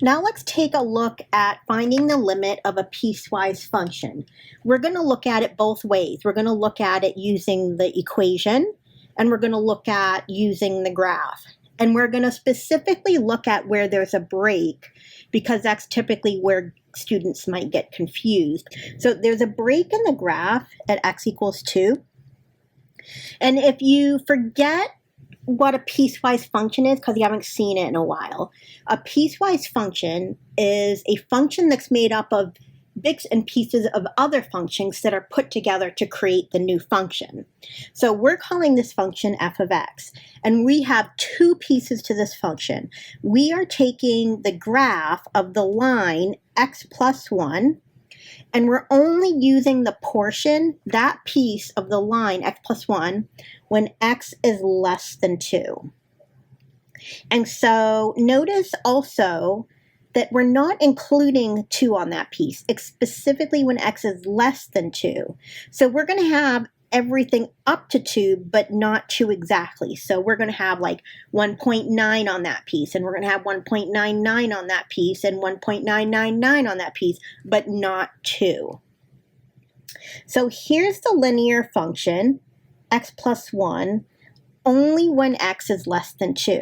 Now let's take a look at finding the limit of a piecewise function. We're going to look at it both ways. We're going to look at it using the equation, and we're going to look at using the graph. And we're going to specifically look at where there's a break, because that's typically where students might get confused. So there's a break in the graph at x equals 2. And if you forget what a piecewise function is, because you haven't seen it in a while, a piecewise function is a function that's made up of bits and pieces of other functions that are put together to create the new function. So we're calling this function f of x, and we have two pieces to this function. We are taking the graph of the line x plus 1, and we're only using the portion, that piece of the line x plus 1, when x is less than 2. And so notice also that we're not including 2 on that piece, specifically when x is less than 2. So we're going to have everything up to 2, but not 2 exactly. So we're going to have like 1.9 on that piece, and we're going to have 1.99 on that piece, and 1.999 on that piece, but not 2. So here's the linear function, x plus 1, only when x is less than 2.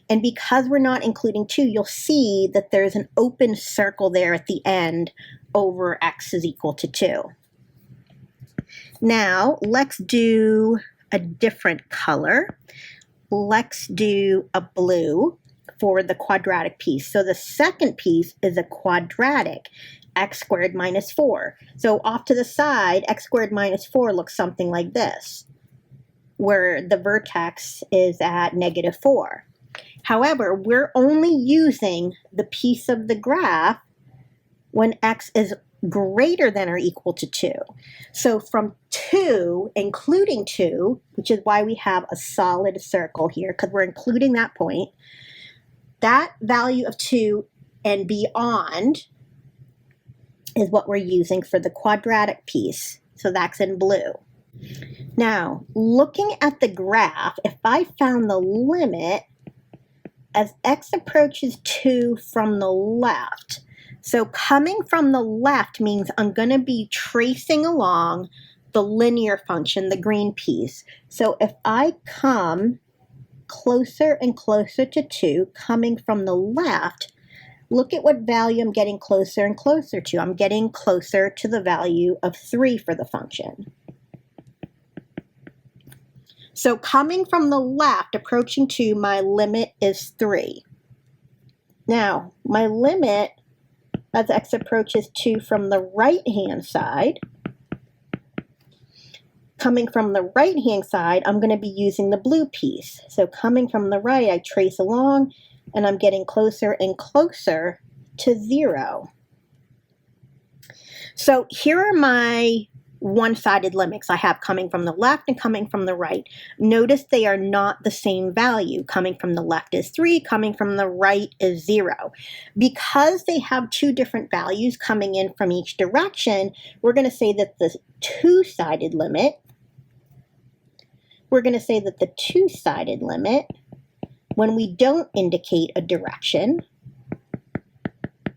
And because we're not including 2, you'll see that there's an open circle there at the end over x is equal to 2. Now, let's do a different color. Let's do a blue for the quadratic piece. So the second piece is a quadratic, x squared minus 4. So off to the side, x squared minus 4 looks something like this, where the vertex is at negative 4. However, we're only using the piece of the graph when x is greater than or equal to 2. So from 2, including 2, which is why we have a solid circle here, because we're including that point, that value of 2 and beyond is what we're using for the quadratic piece. So that's in blue. Now, looking at the graph, if I found the limit as x approaches 2 from the left, so coming from the left means I'm going to be tracing along the linear function, the green piece. So if I come closer and closer to 2, coming from the left, look at what value I'm getting closer and closer to. I'm getting closer to the value of 3 for the function. So coming from the left, approaching 2, my limit is 3. Now, my limit as x approaches 2 from the right-hand side, coming from the right-hand side, I'm going to be using the blue piece. So coming from the right, I trace along, and I'm getting closer and closer to 0. So here are my one-sided limits I have coming from the left and coming from the right. Notice they are not the same value. Coming from the left is 3, coming from the right is 0. Because they have two different values coming in from each direction, we're going to say that the two-sided limit, when we don't indicate a direction,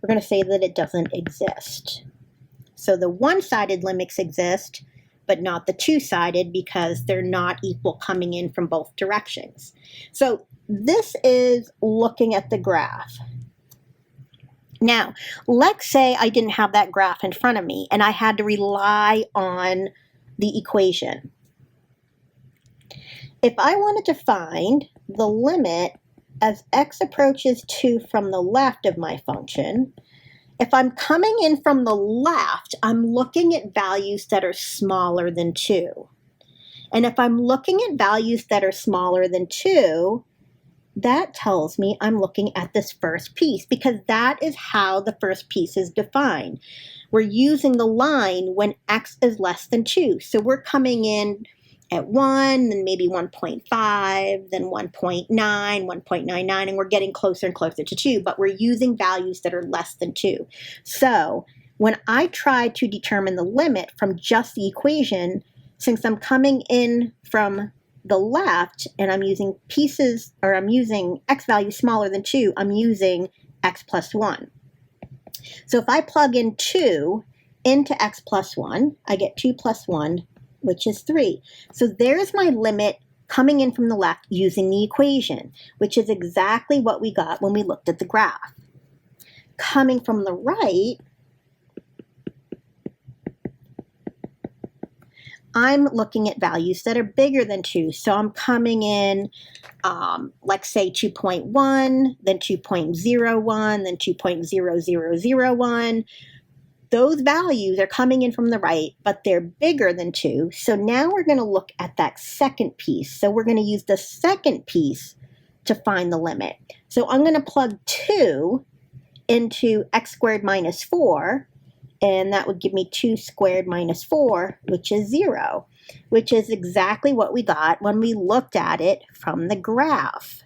we're going to say that it doesn't exist. So the one-sided limits exist, but not the two-sided, because they're not equal coming in from both directions. So this is looking at the graph. Now, let's say I didn't have that graph in front of me and I had to rely on the equation. If I wanted to find the limit as x approaches 2 from the left of my function, if I'm coming in from the left, I'm looking at values that are smaller than 2. And if I'm looking at values that are smaller than 2, that tells me I'm looking at this first piece, because that is how the first piece is defined. We're using the line when x is less than 2. So we're coming in at 1, then maybe 1.5, then 1.9, 1.99, and we're getting closer and closer to 2, but we're using values that are less than 2. So when I try to determine the limit from just the equation, since I'm coming in from the left and I'm using pieces, or I'm using x value smaller than 2, I'm using x plus 1. So if I plug in 2 into x plus 1, I get 2 plus 1, which is 3. So there's my limit coming in from the left using the equation, which is exactly what we got when we looked at the graph. Coming from the right, I'm looking at values that are bigger than 2. So I'm coming in, let's say 2.1, then 2.01, then 2.0001. Those values are coming in from the right, but they're bigger than 2. So now we're going to look at that second piece. So we're going to use the second piece to find the limit. So I'm going to plug 2 into x squared minus 4, and that would give me 2 squared minus 4, which is 0, which is exactly what we got when we looked at it from the graph.